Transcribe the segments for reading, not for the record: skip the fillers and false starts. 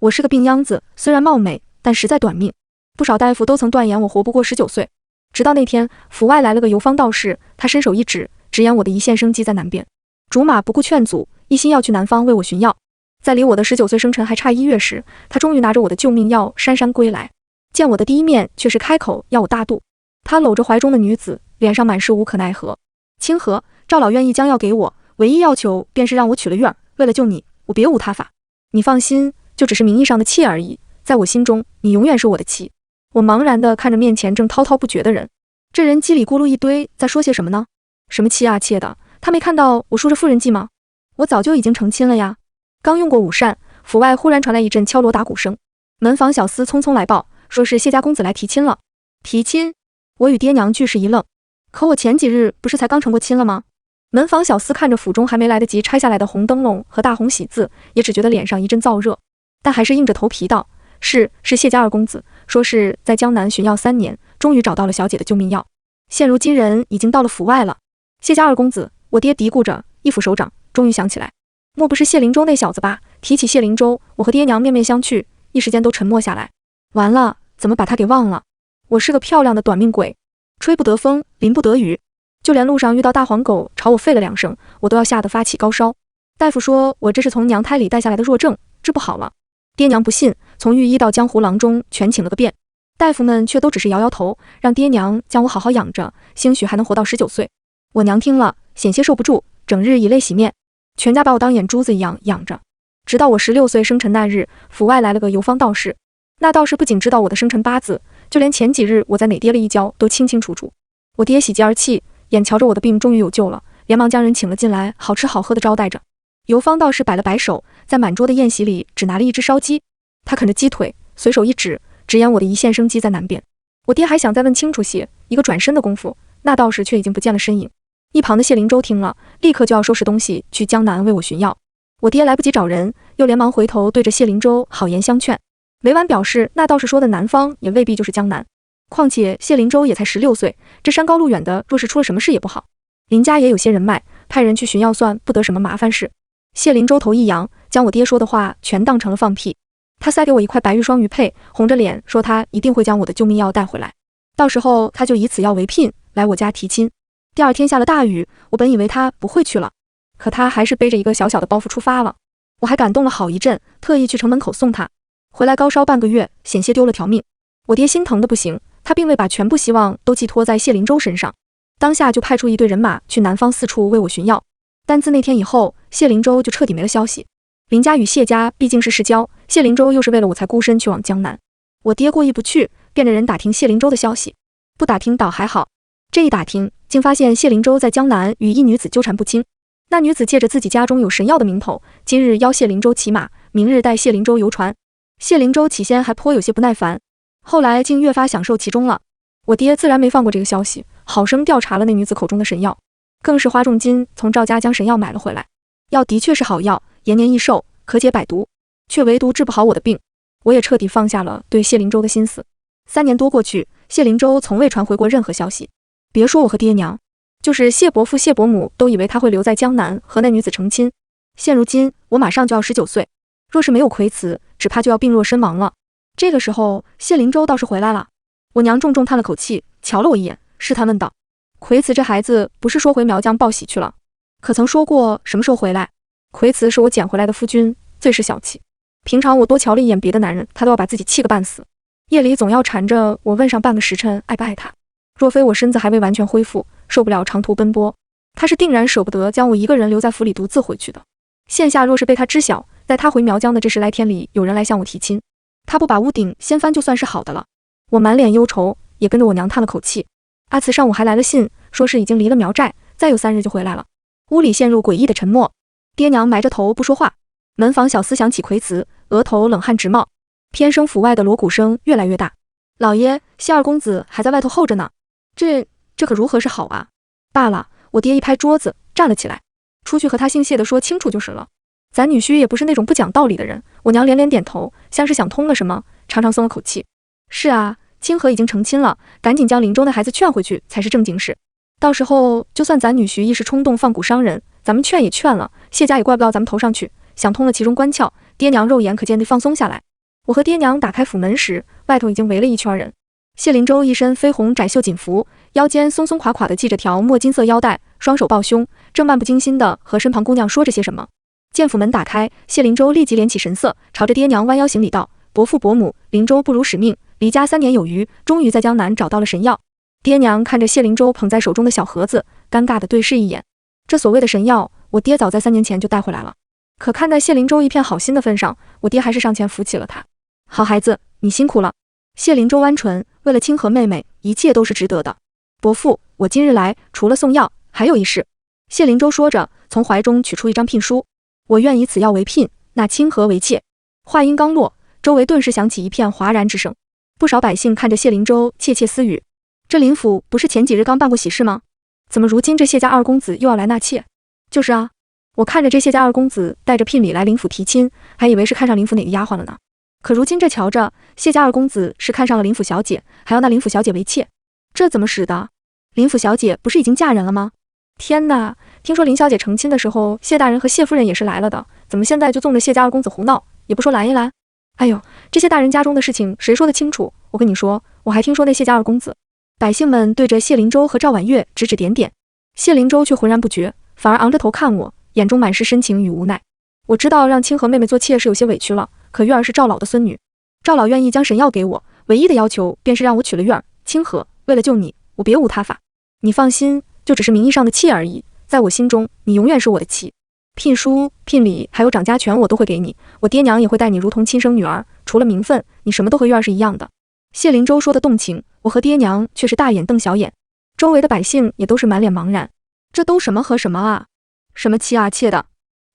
我是个病秧子，虽然貌美，但实在短命。不少大夫都曾断言我活不过19岁。直到那天，府外来了个游方道士，他伸手一指，直言我的一线生机在南边。竹马不顾劝阻，一心要去南方为我寻药。在离我的19岁生辰还差1月时，他终于拿着我的救命药姗姗归来。见我的第一面，却是开口要我大度。他搂着怀中的女子，脸上满是无可奈何。清河，赵老愿意将药给我，唯一要求便是让我取了院，为了救你，我别无他法。你放心，就只是名义上的妾而已，在我心中，你永远是我的妻。我茫然地看着面前正滔滔不绝的人，这人叽里咕噜一堆，在说些什么呢？什么妻啊妾的，他没看到我梳着妇人髻吗？我早就已经成亲了呀。刚用过午膳，府外忽然传来一阵敲锣打鼓声，门房小厮匆匆来报，说是谢家公子来提亲了。提亲？我与爹娘俱是一愣。可我前几日不是才刚成过亲了吗？门房小厮看着府中还没来得及拆下来的红灯笼和大红喜字，也只觉得脸上一阵燥热，但还是硬着头皮道：是谢家二公子，说是在江南寻药3年，终于找到了小姐的救命药，现如今人已经到了府外了。谢家二公子，我爹嘀咕着，一抚手掌，终于想起来，莫不是谢灵州那小子吧？提起谢灵州，我和爹娘面面相觑，一时间都沉默下来。完了，怎么把他给忘了？我是个漂亮的短命鬼，吹不得风，淋不得雨，就连路上遇到大黄狗朝我吠了2声，我都要吓得发起高烧。大夫说我这是从娘胎里带下来的弱症，治不好了。爹娘不信，从御医到江湖郎中全请了个遍，大夫们却都只是摇摇头，让爹娘将我好好养着，兴许还能活到19岁。我娘听了，险些受不住，整日以泪洗面，全家把我当眼珠子一样养着。直到我16岁生辰那日，府外来了个游方道士，那道士不仅知道我的生辰八字，就连前几日我在哪跌了一跤都清清楚楚。我爹喜极而泣，眼瞧着我的病终于有救了，连忙将人请了进来，好吃好喝的招待着。游方道士摆了摆手，在满桌的宴席里只拿了一只烧鸡，他啃着鸡腿，随手一指，直言我的一线生机在南边。我爹还想再问清楚些，一个转身的功夫，那道士却已经不见了身影。一旁的谢灵州听了，立刻就要收拾东西去江南为我寻药。我爹来不及找人，又连忙回头对着谢灵州好言相劝，委婉表示那道士说的南方也未必就是江南，况且谢灵州也才16岁，这山高路远的，若是出了什么事也不好。林家也有些人脉，派人去寻药算不得什么麻烦事。谢灵州头一扬，将我爹说的话全当成了放屁。他塞给我一块白玉双鱼佩，红着脸说他一定会将我的救命药带回来，到时候他就以此药为聘来我家提亲。第2天下了大雨，我本以为他不会去了，可他还是背着一个小小的包袱出发了。我还感动了好一阵，特意去城门口送他，回来高烧半个月，险些丢了条命。我爹心疼的不行，他并未把全部希望都寄托在谢灵州身上，当下就派出一队人马去南方四处为我寻药。但自那天以后，谢灵州就彻底没了消息。林家与谢家毕竟是世交，谢灵州又是为了我才孤身去往江南。我爹过意不去，便着人打听谢灵州的消息，不打听倒还好，这一打听，竟发现谢灵州在江南与一女子纠缠不清。那女子借着自己家中有神药的名头，今日邀谢灵州骑马，明日带谢灵州游船。谢灵州起先还颇有些不耐烦，后来竟越发享受其中了。我爹自然没放过这个消息，好生调查了那女子口中的神药，更是花重金从赵家将神药买了回来。药的确是好药，延年益寿，可解百毒，却唯独治不好我的病。我也彻底放下了对谢灵州的心思。3年多过去，谢灵州从未传回过任何消息。别说我和爹娘，就是谢伯父谢伯母都以为他会留在江南和那女子成亲。现如今我马上就要19岁，若是没有魁辞，只怕就要病弱身亡了。这个时候谢灵州倒是回来了。我娘重重叹了口气，瞧了我一眼，试探问道：魁辞这孩子不是说回苗疆报喜去了，可曾说过什么时候回来？魁辞是我捡回来的夫君，最是小气。平常我多瞧了一眼别的男人，他都要把自己气个半死，夜里总要缠着我问上半个时辰爱不爱他。若非我身子还未完全恢复，受不了长途奔波，他是定然舍不得将我一个人留在府里独自回去的。现下若是被他知晓，在他回苗疆的这10来天里，有人来向我提亲，他不把屋顶掀翻就算是好的了。我满脸忧愁，也跟着我娘叹了口气。阿慈上午还来了信，说是已经离了苗寨，再有3日就回来了。屋里陷入诡异的沉默，爹娘埋着头不说话。门房小厮想起魁辞，额头冷汗直冒。偏生府外的锣鼓声越来越大。老爷，谢二公子还在外头候着呢。这可如何是好啊？罢了，我爹一拍桌子，站了起来，出去和他姓谢的说清楚就是了。咱女婿也不是那种不讲道理的人。我娘连连点头，像是想通了什么，长长松了口气。是啊，清河已经成亲了，赶紧将灵州的孩子劝回去才是正经事。到时候就算咱女婿一时冲动放蛊伤人，咱们劝也劝了，谢家也怪不到咱们头上去。想通了其中关窍，爹娘肉眼可见地放松下来。我和爹娘打开府门时，外头已经围了一圈人。谢灵舟一身绯红窄袖锦服，腰间松松垮垮的系着条墨金色腰带，双手抱胸，正漫不经心地和身旁姑娘说着些什么。见府门打开，谢灵舟立即敛起神色，朝着爹娘弯腰行礼道：“伯父伯母，灵舟不辱使命，离家3年有余，终于在江南找到了神药。”爹娘看着谢灵舟捧在手中的小盒子，尴尬地对视一眼。这所谓的神药，我爹早在3年前就带回来了。可看在谢灵舟一片好心的份上，我爹还是上前扶起了他。好孩子，你辛苦了。谢灵舟弯唇，为了清河妹妹，一切都是值得的。伯父，我今日来，除了送药，还有一事。谢灵舟说着，从怀中取出一张聘书。我愿以此药为聘，纳清河为妾。话音刚落，周围顿时响起一片哗然之声。不少百姓看着谢灵舟，窃窃私语：这林府不是前几日刚办过喜事吗？怎么如今这谢家二公子又要来纳妾？就是啊，我看着这谢家二公子带着聘礼来林府提亲，还以为是看上林府哪个丫鬟了呢。可如今这瞧着，谢家二公子是看上了林府小姐，还要纳林府小姐为妾，这怎么使的？林府小姐不是已经嫁人了吗？天哪！听说林小姐成亲的时候，谢大人和谢夫人也是来了的，怎么现在就纵着谢家二公子胡闹，也不说拦一拦？哎呦，这些大人家中的事情谁说得清楚？我跟你说，我还听说那谢家二公子……百姓们对着谢灵舟和赵婉月指指点点，谢灵舟却浑然不觉，反而昂着头看我，眼中满是深情与无奈。我知道让清河妹妹做妾是有些委屈了，可月儿是赵老的孙女，赵老愿意将神药给我，唯一的要求便是让我娶了月儿。清河，为了救你，我别无他法。你放心，就只是名义上的妾而已，在我心中，你永远是我的妻。聘书、聘礼还有掌家权我都会给你，我爹娘也会待你如同亲生女儿，除了名分，你什么都和月儿是一样的。谢灵舟说的动情，我和爹娘却是大眼瞪小眼，周围的百姓也都是满脸茫然，这都什么和什么啊？什么妻啊妾的？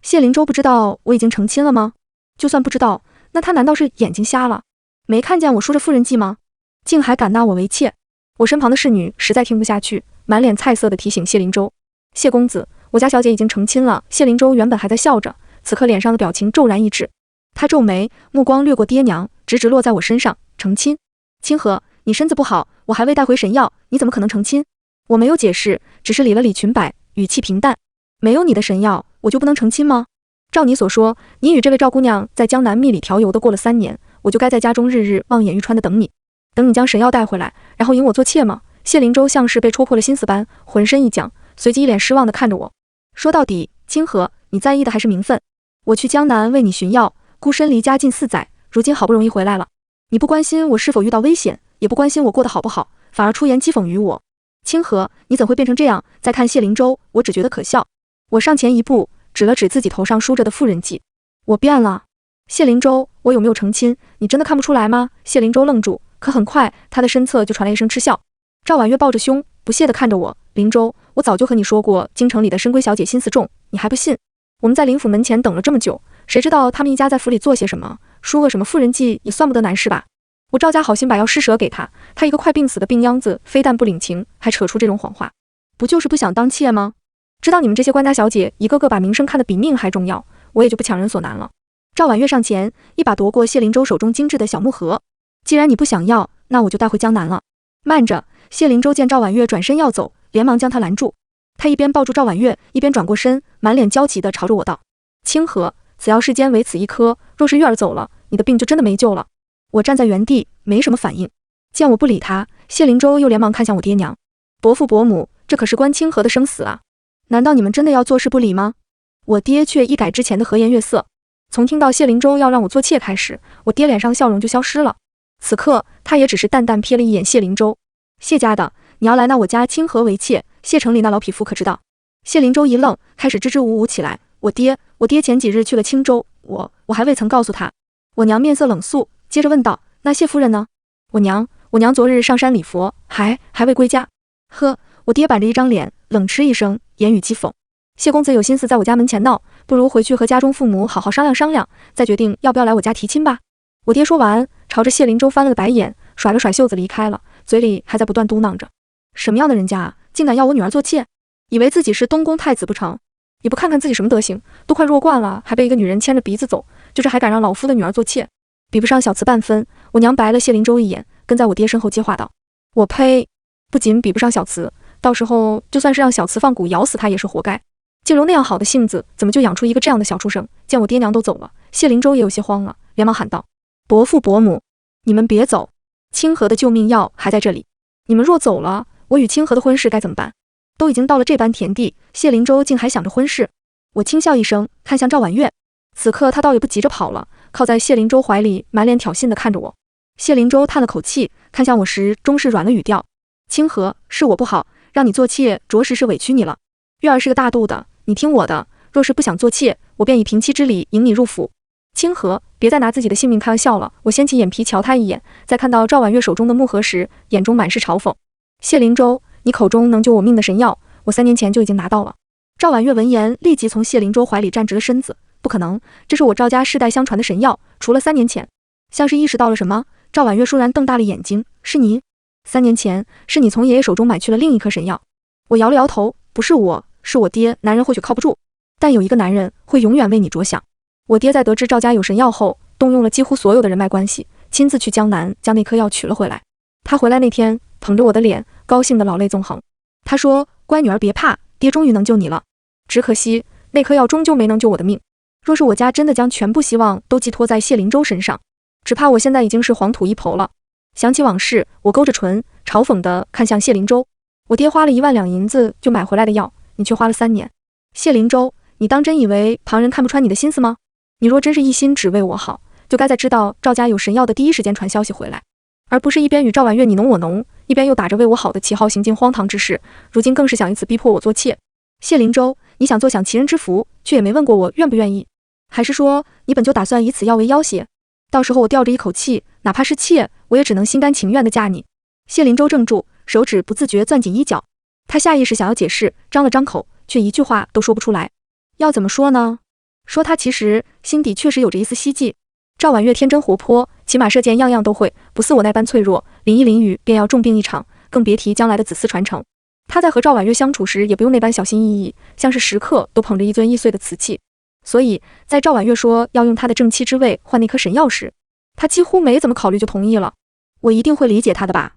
谢灵舟不知道我已经成亲了吗？就算不知道，那他难道是眼睛瞎了？没看见我梳着妇人髻吗？竟还敢纳我为妾？我身旁的侍女实在听不下去，满脸菜色地提醒谢灵舟：谢公子，我家小姐已经成亲了。谢灵舟原本还在笑着，此刻脸上的表情骤然一滞，他皱眉，目光掠过爹娘，直直落在我身上。成亲？清河，你身子不好，我还未带回神药，你怎么可能成亲？我没有解释，只是理了理裙摆，语气平淡。没有你的神药，我就不能成亲吗？照你所说，你与这位赵姑娘在江南蜜里调油的过了3年，我就该在家中日日望眼欲穿的等你将神药带回来，然后引我做妾吗？谢灵舟像是被戳破了心思般，浑身一僵，随即一脸失望地看着我。说到底，清河，你在意的还是名分。我去江南为你寻药，孤身离家近4载，如今好不容易回来了，你不关心我是否遇到危险，也不关心我过得好不好，反而出言讥讽于我。清河，你怎会变成这样？再看谢灵舟，我只觉得可笑。我上前一步，指了指自己头上梳着的妇人髻。我变了。谢灵舟，我有没有成亲，你真的看不出来吗？谢灵舟愣住，可很快他的身侧就传来一声嗤笑。赵婉月抱着胸，不屑地看着我。灵舟，我早就和你说过，京城里的深闺小姐心思重，你还不信？我们在林府门前等了这么久，谁知道他们一家在府里做些什么？梳个什么妇人髻也算不得难事吧？我赵家好心把药施舍给他，他一个快病死的病秧子，非但不领情，还扯出这种谎话，不就是不想当妾吗？知道你们这些官家小姐一个个把名声看得比命还重要，我也就不强人所难了。赵婉月上前，一把夺过谢灵舟手中精致的小木盒。既然你不想要，那我就带回江南了。慢着！谢灵舟见赵婉月转身要走，连忙将她拦住。他一边抱住赵婉月，一边转过身，满脸焦急地朝着我道：清河，此药世间唯此一颗，若是月儿走了，你的病就真的没救了。我站在原地，没什么反应。见我不理他，谢灵舟又连忙看向我爹娘：伯父伯母，这可是关清河的生死啊！难道你们真的要坐视不理吗？我爹却一改之前的和颜悦色。从听到谢灵舟要让我做妾开始，我爹脸上的笑容就消失了。此刻他也只是淡淡瞥了一眼谢灵舟：谢家的，你要来纳我家清河为妾，谢城里那老匹夫可知道？谢灵舟一愣，开始支支吾吾起来。我爹前几日去了青州，我还未曾告诉他。我娘面色冷肃，接着问道：那谢夫人呢？我娘昨日上山礼佛，还未归家。呵，我爹板着一张脸，冷嗤一声，言语讥讽：谢公子有心思在我家门前闹，不如回去和家中父母好好商量商量，再决定要不要来我家提亲吧。我爹说完，朝着谢灵舟翻了个白眼，甩了甩袖子离开了，嘴里还在不断嘟囔着：什么样的人家啊，竟敢要我女儿做妾？以为自己是东宫太子不成？也不看看自己什么德行，都快弱冠了，还被一个女人牵着鼻子走，就这还敢让老夫的女儿做妾，比不上小慈半分。我娘白了谢灵舟一眼，跟在我爹身后接话道：我呸！不仅比不上小慈，到时候就算是让小慈放骨咬死她也是活该。静柔那样好的性子，怎么就养出一个这样的小畜生？见我爹娘都走了，谢灵舟也有些慌了，连忙喊道：伯父伯母，你们别走，清河的救命药还在这里。你们若走了，我与清河的婚事该怎么办？都已经到了这般田地，谢灵舟竟还想着婚事。我轻笑一声，看向赵婉月。此刻他倒也不急着跑了，靠在谢灵舟怀里，满脸挑衅地看着我。谢灵舟叹了口气，看向我时终是软了语调：清河，是我不好，让你做妾，着实是委屈你了。月儿是个大度的，你听我的，若是不想做妾，我便以平妻之礼迎你入府。清河，别再拿自己的性命开玩笑了。我掀起眼皮瞧他一眼，在看到赵婉月手中的木盒时，眼中满是嘲讽。谢灵舟，你口中能救我命的神药，我3年前就已经拿到了。赵婉月闻言，立即从谢灵舟怀里站直了身子。不可能，这是我赵家世代相传的神药，除了3年前。像是意识到了什么，赵婉月倏然瞪大了眼睛。是你？3年前，是你从爷爷手中买去了另一颗神药。我摇了摇头，不是我，是我爹。男人或许靠不住，但有一个男人会永远为你着想。我爹在得知赵家有神药后，动用了几乎所有的人脉关系，亲自去江南将那颗药取了回来。他回来那天，捧着我的脸，高兴得老泪纵横。他说：乖女儿别怕，爹终于能救你了。只可惜那颗药终究没能救我的命。若是我家真的将全部希望都寄托在谢灵舟身上，只怕我现在已经是黄土一抔了。想起往事，我勾着唇，嘲讽地看向谢灵舟。我爹花了1万两银子就买回来的药，你却花了3年。谢灵舟，你当真以为旁人看不穿你的心思吗？你若真是一心只为我好，就该在知道赵家有神药的第一时间传消息回来，而不是一边与赵婉月你侬我侬，一边又打着为我好的旗号行尽荒唐之事，如今更是想以此逼迫我做妾。谢灵舟，你想坐享其人之福，却也没问过我愿不愿意，还是说你本就打算以此药为要挟？到时候我吊着一口气，哪怕是妾，我也只能心甘情愿地嫁你。谢灵舟怔住，手指不自觉攥紧衣角。他下意识想要解释，张了张口，却一句话都说不出来。要怎么说呢？说他其实心底确实有着一丝希冀。赵婉月天真活泼，骑马射箭样样都会，不似我那般脆弱，淋一淋雨便要重病一场，更别提将来的子嗣传承。他在和赵婉月相处时，也不用那般小心翼翼，像是时刻都捧着一尊易碎的瓷器。所以在赵婉月说要用他的正妻之位换那颗神药时，他几乎没怎么考虑就同意了。我一定会理解他的吧，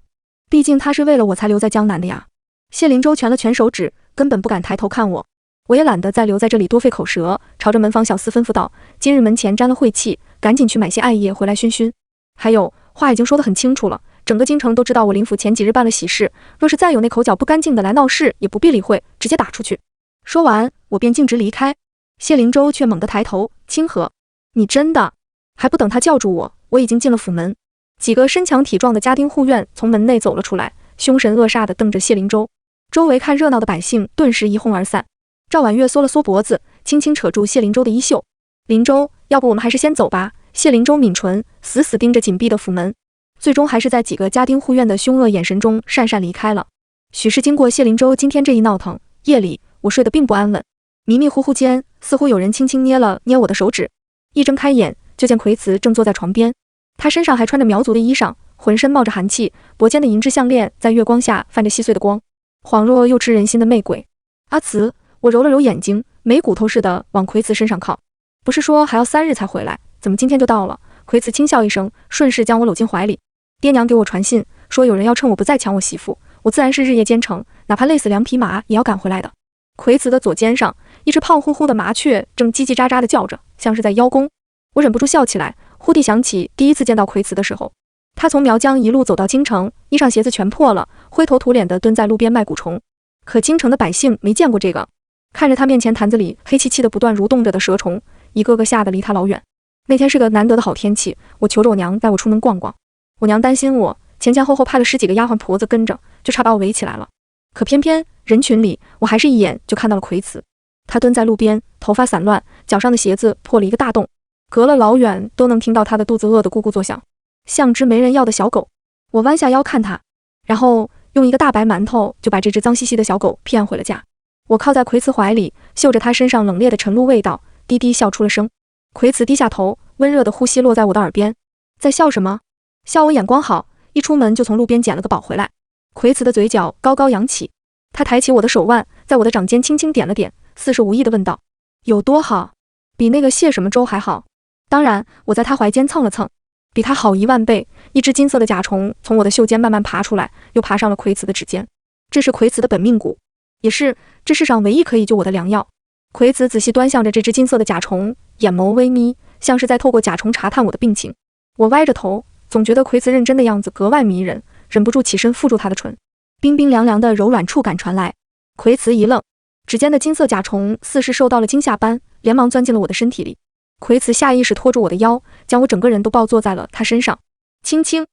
毕竟他是为了我才留在江南的呀。谢灵舟蜷了蜷手指，根本不敢抬头看我。我也懒得再留在这里多费口舌，朝着门房小厮吩咐道：今日门前沾了晦气，赶紧去买些艾叶回来熏熏。还有，话已经说得很清楚了，整个京城都知道我林府前几日办了喜事，若是再有那口脚不干净的来闹事，也不必理会，直接打出去。说完，我便径直离开。谢灵舟却猛地抬头：清河，你真的？还不等他叫住我，我已经进了府门。几个身强体壮的家丁护院从门内走了出来，凶神恶煞地瞪着谢灵舟。周围看热闹的百姓顿时一哄而散。赵婉月缩了缩脖子，轻轻扯住谢灵舟的衣袖。灵舟，要不我们还是先走吧。谢灵舟抿唇，死死盯着紧闭的府门，最终还是在几个家丁护院的凶恶眼神中讪讪离开了。许是经过谢灵舟今天这一闹腾，夜里我睡得并不安稳。迷迷糊糊间，似乎有人轻轻捏了捏我的手指，一睁开眼，就见葵慈正坐在床边。他身上还穿着苗族的衣裳，浑身冒着寒气，脖间的银质项链在月光下泛着细碎的光，恍若又吃人心的魅鬼。阿慈，我揉了揉眼睛，没骨头似的往葵慈身上靠。不是说还要3日才回来，怎么今天就到了？葵慈轻笑一声，顺势将我搂进怀里。爹娘给我传信，说有人要趁我不在抢我媳妇，我自然是日夜兼程，哪怕累死2匹马也要赶回来的。葵慈的左肩上，一只胖乎乎的麻雀正叽叽喳喳地叫着，像是在邀功。我忍不住笑起来，忽地想起第一次见到葵慈的时候，他从苗疆一路走到京城，衣裳鞋子全破了，灰头土脸地蹲在路边卖蛊虫。可京城的百姓没见过这个，看着他面前坛子里黑漆漆的不断蠕动着的蛇虫，一个个吓得离他老远。那天是个难得的好天气，我求着我娘带我出门逛逛。我娘担心我，前前后后派了10几个丫鬟婆子跟着，就差把我围起来了。可偏偏人群里，我还是一眼就看到了葵慈。他蹲在路边，头发散乱，脚上的鞋子破了一个大洞，隔了老远都能听到他的肚子饿得咕咕作响，像只没人要的小狗。我弯下腰看他，然后用一个大白馒头就把这只脏兮兮的小狗骗回了家。我靠在葵慈怀里，嗅着他身上冷冽的晨露味道，低低笑出了声。葵慈低下头，温热的呼吸落在我的耳边。在笑什么？笑我眼光好，一出门就从路边捡了个宝回来。葵慈的嘴角高高扬起，他抬起我的手腕，在我的掌间轻轻点了点，似是无意地问道：有多好？比那个谢什么粥还好？当然，我在他怀间蹭了蹭，比他好1万倍。一只金色的甲虫从我的袖间慢慢爬出来，又爬上了葵慈的指尖。这是葵慈的本命骨，也是这世上唯一可以救我的良药。葵慈仔细端详着这只金色的甲虫，眼眸微眯，像是在透过甲虫查探我的病情。我歪着头，总觉得葵慈认真的样子格外迷人，忍不住起身附住他的唇。冰冰凉凉的柔软触感传来，葵慈一愣，指尖的金色甲虫似是受到了惊吓般，连忙钻进了我的身体里。葵慈下意识拖住我的腰，将我整个人都抱坐在了他身上。青青，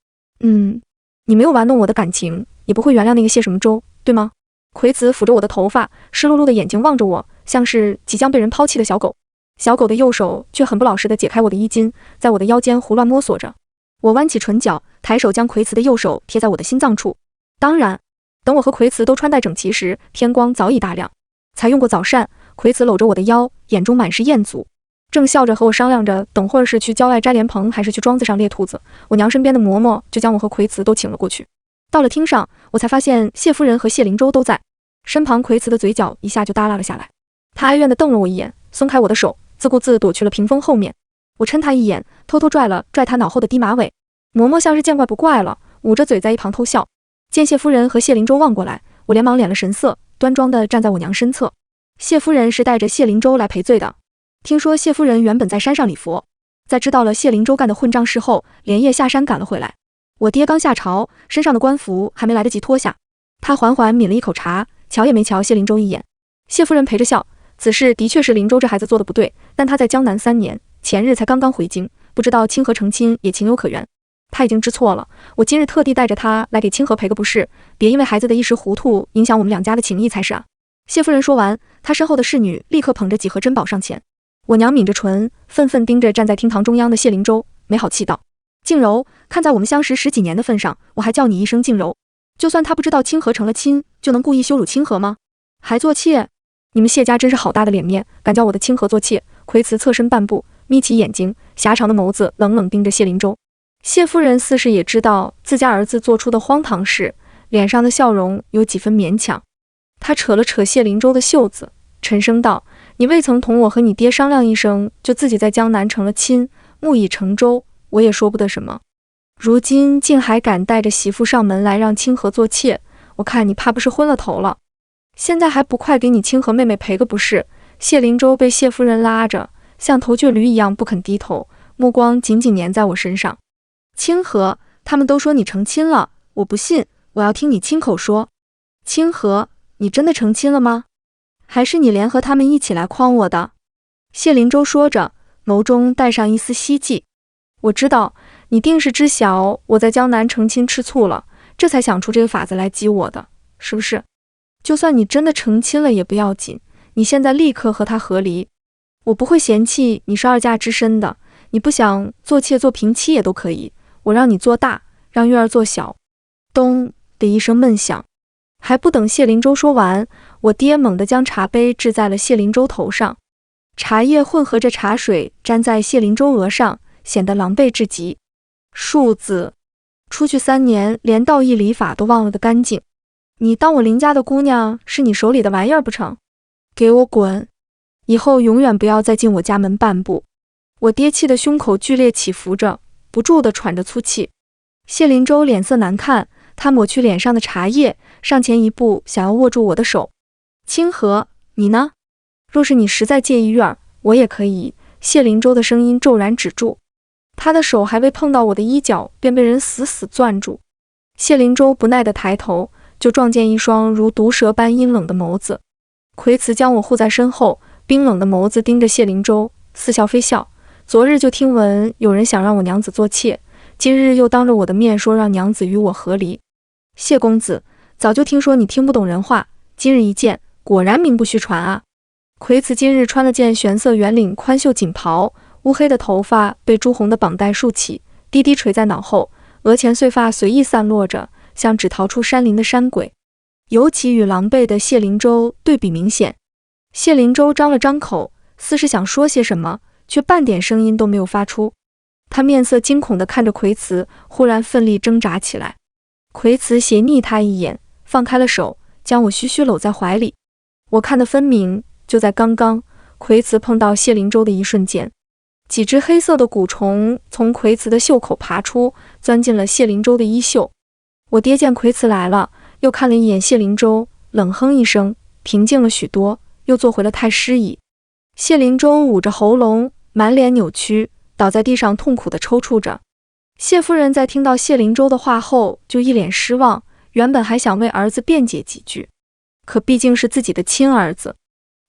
你没有玩弄我的感情，也不会原谅那个谢什么周，对吗？葵慈抚着我的头发，湿漉漉的眼睛望着我，像是即将被人抛弃的小狗。小狗的右手却很不老实地解开我的衣襟，在我的腰间胡乱摸索着。我弯起唇角，抬手将葵慈的右手贴在我的心脏处。当然，等我和葵慈都穿戴整齐时，天光早已大亮。才用过早膳，葵慈搂着我的腰，眼中满是艳足，正笑着和我商量着等会儿是去郊外摘莲蓬还是去庄子上猎兔子。我娘身边的嬷嬷就将我和葵慈都请了过去。到了厅上，我才发现谢夫人和谢灵舟都在，身旁葵慈的嘴角一下就耷拉了下来。她哀怨地瞪了我一眼，松开我的手，自顾自躲去了屏风后面。我嗔他一眼，偷偷拽了拽他脑后的低马尾。嬷嬷像是见怪不怪了，捂着嘴在一旁偷笑。见谢夫人和谢灵舟望过来，我连忙敛了神色，端庄地站在我娘身侧。谢夫人是带着谢灵舟来赔罪的。听说谢夫人原本在山上礼佛，在知道了谢灵舟干的混账事后，连夜下山赶了回来。我爹刚下朝，身上的官服还没来得及脱下，他缓缓抿了一口茶，瞧也没瞧谢灵舟一眼。谢夫人陪着笑，此事的确是灵舟这孩子做的不对，但他在江南3年，前日才刚刚回京，不知道清河成亲也情有可原。他已经知错了，我今日特地带着他来给清河赔个不是，别因为孩子的一时糊涂影响我们两家的情谊才是啊。谢夫人说完，她身后的侍女立刻捧着几盒珍宝上前。我娘抿着唇，愤愤盯着站在厅堂中央的谢灵舟，没好气道：静柔，看在我们相识10几年的份上，我还叫你一声静柔。就算他不知道清河成了亲，就能故意羞辱清河吗？还做妾？你们谢家真是好大的脸面，敢叫我的清河做妾！葵慈侧身半步，眯起眼睛，狭长的眸子冷冷盯着谢灵舟。谢夫人似是也知道自家儿子做出的荒唐事，脸上的笑容有几分勉强。她扯了扯谢灵舟的袖子，沉声道：你未曾同我和你爹商量一声，就自己在江南成了亲，木已成舟，我也说不得什么。如今竟还敢带着媳妇上门来让清河做妾，我看你怕不是昏了头了。现在还不快给你清河妹妹赔个不是！谢灵舟被谢夫人拉着，像头倔驴一样不肯低头，目光紧紧粘在我身上。清河，他们都说你成亲了，我不信，我要听你亲口说。清河，你真的成亲了吗？还是你联合他们一起来诓我的？谢灵舟说着，眸中带上一丝希冀。我知道你定是知晓我在江南成亲吃醋了，这才想出这个法子来激我的，是不是？就算你真的成亲了也不要紧，你现在立刻和他和离，我不会嫌弃你是2嫁之身的，你不想做妾做平妻也都可以，我让你做大，让月儿做小。咚的一声闷响，还不等谢灵舟说完，我爹猛地将茶杯掷在了谢灵舟头上，茶叶混合着茶水沾在谢灵舟额上，显得狼狈至极。庶子，出去3年连道义礼法都忘了的干净，你当我林家的姑娘是你手里的玩意儿不成？给我滚！以后永远不要再进我家门半步！我爹气得胸口剧烈起伏着，不住地喘着粗气。谢灵舟脸色难看，他抹去脸上的茶叶，上前一步想要握住我的手。清河，你呢？若是你实在介意月儿，我也可以。谢灵舟的声音骤然止住，他的手还未碰到我的衣角，便被人死死攥住。谢灵舟不耐地抬头，就撞见一双如毒蛇般阴冷的眸子。葵慈将我护在身后，冰冷的眸子盯着谢灵舟，似笑非笑。昨日就听闻有人想让我娘子做妾，今日又当着我的面说让娘子与我和离。谢公子，早就听说你听不懂人话，今日一见，果然名不虚传啊！葵慈今日穿了件玄色圆领宽袖锦袍，乌黑的头发被朱红的绑带束起，低低垂在脑后，额前碎发随意散落着，像只逃出山林的山鬼。尤其与狼狈的谢灵舟对比明显。谢灵舟张了张口，似是想说些什么，却半点声音都没有发出。他面色惊恐地看着葵慈，忽然奋力挣扎起来。葵慈斜睨他一眼，放开了手，将我虚虚搂在怀里。我看得分明，就在刚刚，葵慈碰到谢灵舟的一瞬间，几只黑色的蛊虫从葵慈的袖口爬出，钻进了谢灵舟的衣袖。我爹见葵慈来了，又看了一眼谢灵舟，冷哼一声，平静了许多，又坐回了太师椅。谢灵舟捂着喉咙，满脸扭曲，倒在地上痛苦地抽搐着。谢夫人在听到谢灵舟的话后就一脸失望，原本还想为儿子辩解几句，可毕竟是自己的亲儿子。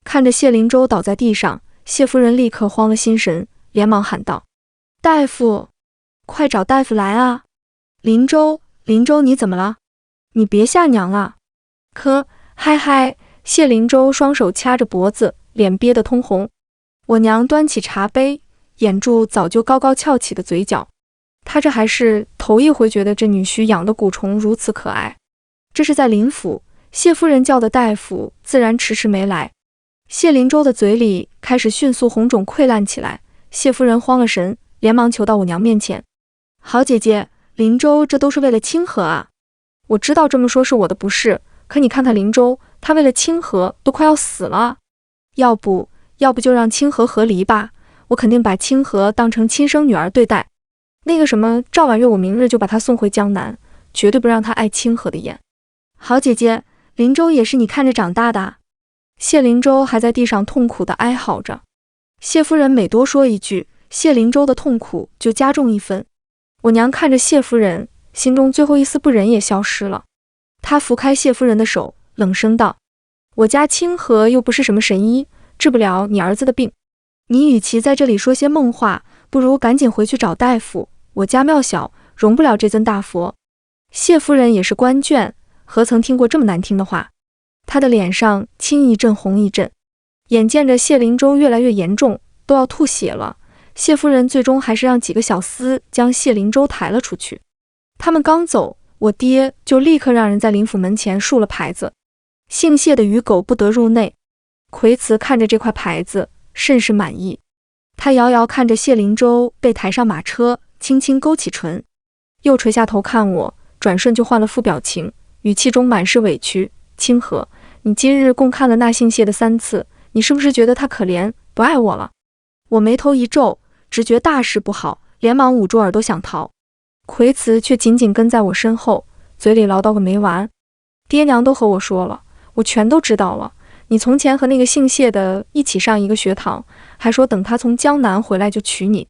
看着谢灵舟倒在地上，谢夫人立刻慌了心神，连忙喊道：大夫，快找大夫来啊！灵舟，灵舟，你怎么了？你别吓娘了。嗨嗨，谢灵舟双手掐着脖子，脸憋得通红。我娘端起茶杯，掩住早就高高翘起的嘴角。她这还是头一回觉得这女婿养的蛊虫如此可爱。这是在林府，谢夫人叫的大夫自然迟迟没来。谢灵舟的嘴里开始迅速红肿溃烂起来，谢夫人慌了神，连忙求到我娘面前：好姐姐，灵舟这都是为了清河啊！我知道这么说是我的不是，可你看看灵舟，她为了清河都快要死了。要不就让清河和离吧，我肯定把清河当成亲生女儿对待。那个什么赵婉月，我明日就把她送回江南，绝对不让她碍清河的眼。好姐姐，灵舟也是你看着长大的。谢灵舟还在地上痛苦地哀嚎着。谢夫人每多说一句，谢灵舟的痛苦就加重一分。我娘看着谢夫人，心中最后一丝不忍也消失了。她扶开谢夫人的手，冷声道：我家清河又不是什么神医，治不了你儿子的病。你与其在这里说些梦话，不如赶紧回去找大夫。我家庙小，容不了这尊大佛。谢夫人也是官眷，何曾听过这么难听的话？她的脸上青一阵红一阵。眼见着谢灵舟越来越严重，都要吐血了，谢夫人最终还是让几个小厮将谢灵舟抬了出去。他们刚走，我爹就立刻让人在林府门前竖了牌子：姓谢的鱼狗不得入内。奎慈看着这块牌子，甚是满意。他遥遥看着谢灵舟被抬上马车，轻轻勾起唇，又垂下头看我，转瞬就换了副表情，语气中满是委屈：清河，你今日共看了那姓谢的3次，你是不是觉得他可怜，不爱我了？我眉头一皱，直觉大事不好，连忙捂住耳朵想逃。奎慈却紧紧跟在我身后，嘴里唠叨个没完：爹娘都和我说了，我全都知道了。你从前和那个姓谢的一起上一个学堂，还说等他从江南回来就娶你。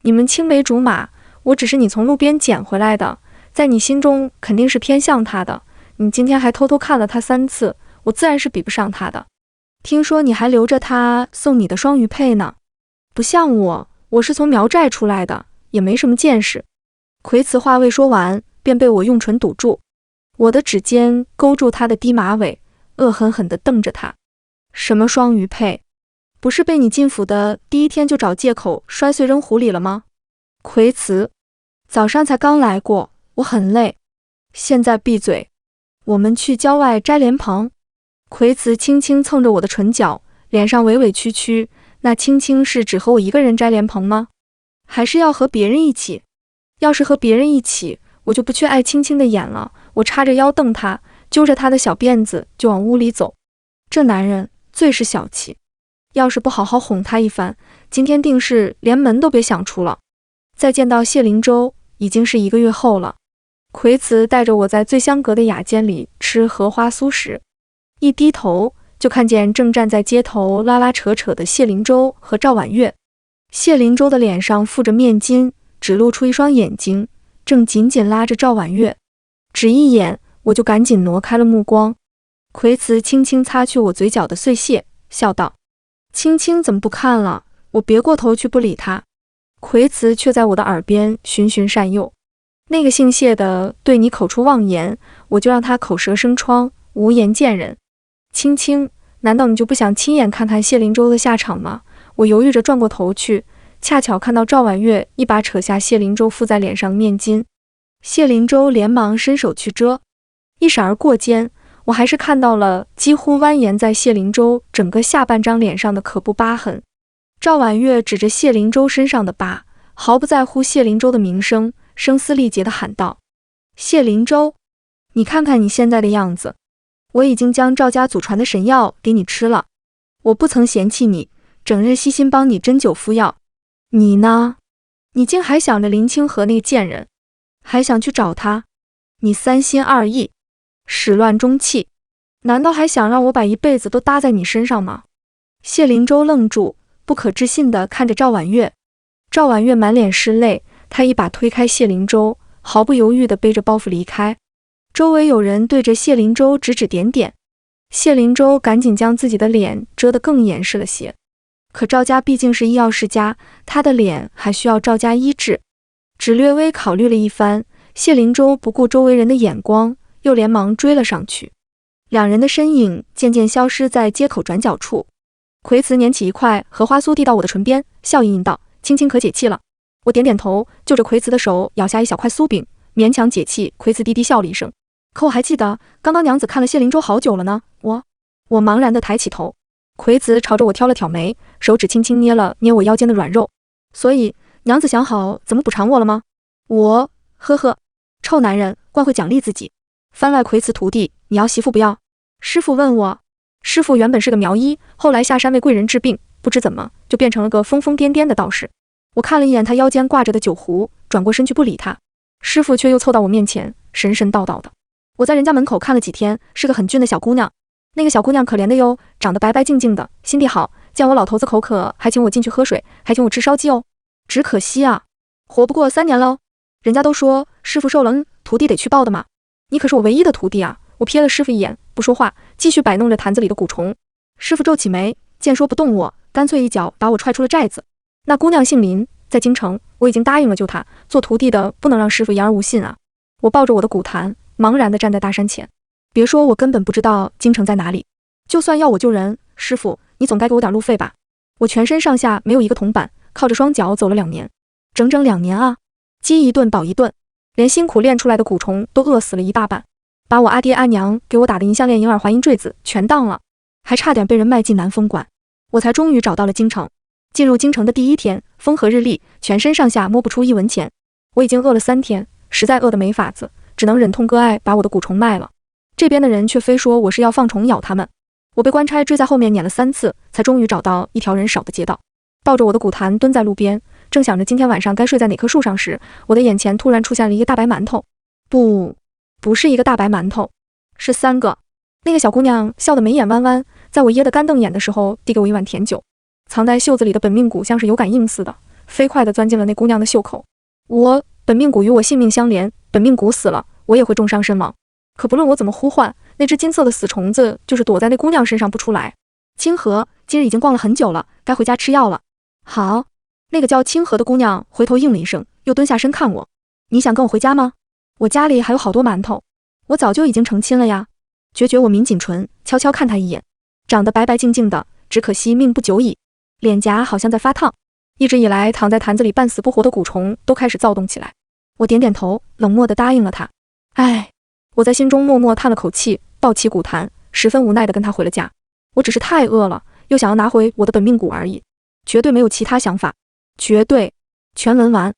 你们青梅竹马，我只是你从路边捡回来的，在你心中肯定是偏向他的。你今天还偷偷看了他3次，我自然是比不上他的。听说你还留着他送你的双鱼佩呢。不像我，我是从苗寨出来的，也没什么见识。奎慈话未说完，便被我用唇堵住。我的指尖勾住他的低马尾，恶狠狠地瞪着他。什么双鱼佩？不是被你进府的第一天就找借口摔碎扔湖里了吗？奎慈，早上才刚来过，我很累。现在闭嘴，我们去郊外摘莲蓬。奎慈轻轻蹭着我的唇角，脸上委委屈屈。那青青是只和我一个人摘莲蓬吗？还是要和别人一起？要是和别人一起，我就不去爱青青的眼了。我叉着腰瞪他，揪着他的小辫子就往屋里走。这男人最是小气，要是不好好哄他一番，今天定是连门都别想出了。再见到谢灵舟，已经是1个月后了。奎慈带着我在最香阁的雅间里吃荷花酥时，一低头就看见正站在街头拉拉扯扯的谢灵舟和赵婉月。谢灵舟的脸上附着面巾，只露出一双眼睛，正紧紧拉着赵婉月。只一眼，我就赶紧挪开了目光。奎慈轻轻擦去我嘴角的碎屑，笑道：青青怎么不看了？我别过头去不理他。奎慈却在我的耳边循循善诱：那个姓谢的对你口出妄言，我就让他口舌生疮，无颜见人。青青，难道你就不想亲眼看看谢灵舟的下场吗？我犹豫着转过头去，恰巧看到赵婉月一把扯下谢灵舟附在脸上的面巾。谢灵舟连忙伸手去遮，一闪而过间，我还是看到了几乎蜿蜒在谢灵舟整个下半张脸上的可怖疤痕。赵婉月指着谢灵舟身上的疤，毫不在乎谢灵舟的名声，声嘶力竭地喊道：谢灵舟，你看看你现在的样子，我已经将赵家祖传的神药给你吃了，我不曾嫌弃你，整日悉心帮你针灸敷药。你呢？你竟还想着林清河那个贱人，还想去找他？你3心2意，始乱终弃，难道还想让我把一辈子都搭在你身上吗？谢灵舟愣住，不可置信地看着赵婉月。赵婉月满脸是泪，他一把推开谢灵舟，毫不犹豫地背着包袱离开。周围有人对着谢灵舟指指点点，谢灵舟赶紧将自己的脸遮得更严实了些。可赵家毕竟是医药世家，他的脸还需要赵家医治。只略微考虑了一番，谢灵舟不顾周围人的眼光，又连忙追了上去。两人的身影渐渐消失在街口转角处。葵慈捻起一块荷花酥递到我的唇边，笑吟吟道：“青青可解气了。”我点点头，就着葵慈的手咬下一小块酥饼，勉强解气。葵慈低低笑了一声。可我还记得，刚刚娘子看了谢灵舟好久了呢。我茫然地抬起头。葵慈朝着我挑了挑眉，手指轻轻捏了捏我腰间的软肉。所以娘子想好怎么补偿我了吗？呵呵，臭男人，惯会奖励自己。番外葵慈徒弟，你要媳妇不要？师傅问我。师傅原本是个苗医，后来下山为贵人治病，不知怎么就变成了个疯疯癫癫的道士。我看了一眼他腰间挂着的酒壶，转过身去不理他。师傅却又凑到我面前，神神叨叨的。我在人家门口看了几天，是个很俊的小姑娘。那个小姑娘可怜的哟，长得白白净净的，心地好，见我老头子口渴，还请我进去喝水，还请我吃烧鸡哦。只可惜啊，活不过3年喽。人家都说师傅受了恩，徒弟得去报的嘛。你可是我唯一的徒弟啊！我瞥了师傅一眼，不说话，继续摆弄着坛子里的蛊虫。师傅皱起眉，见说不动我，干脆一脚把我踹出了寨子。那姑娘姓林，在京城，我已经答应了救她，做徒弟的不能让师傅言而无信啊。我抱着我的蛊坛，茫然地站在大山前。别说我根本不知道京城在哪里，就算要我救人，师傅你总该给我点路费吧。我全身上下没有一个铜板，靠着双脚走了2年，整整2年啊！饥一顿饱一顿，连辛苦练出来的蛊虫都饿死了一大半，把我阿爹阿娘给我打的银项链、银耳环、银坠子全当了，还差点被人卖进南风馆。我才终于找到了京城。进入京城的第1天，风和日丽，全身上下摸不出1文钱。我已经饿了3天，实在饿得没法子，只能忍痛割爱把我的蛊虫卖了。这边的人却非说我是要放虫咬他们。我被官差追在后面撵了3次，才终于找到一条人少的街道。抱着我的蛊坛蹲在路边，正想着今天晚上该睡在哪棵树上时，我的眼前突然出现了一个大白馒头。不是一个大白馒头，是3个。那个小姑娘笑得眉眼弯弯，在我噎得干瞪眼的时候，递给我一碗甜酒。藏在袖子里的本命蛊像是有感应似的，飞快地钻进了那姑娘的袖口。本命蛊与我性命相连，本命蛊死了，我也会重伤身亡。可不论我怎么呼唤，那只金色的死虫子就是躲在那姑娘身上不出来。清河，今日已经逛了很久了，该回家吃药了。好。那个叫清河的姑娘回头应了一声，又蹲下身看我。你想跟我回家吗？我家里还有好多馒头，我早就已经成亲了呀。决绝我抿紧唇，悄悄看他一眼，长得白白净净的，只可惜命不久矣。脸颊好像在发烫，一直以来躺在坛子里半死不活的蛊虫都开始躁动起来。我点点头，冷漠地答应了他。我在心中默默叹了口气，抱起蛊坛，十分无奈地跟他回了家。我只是太饿了，又想要拿回我的本命蛊而已，绝对没有其他想法，绝对。全文完。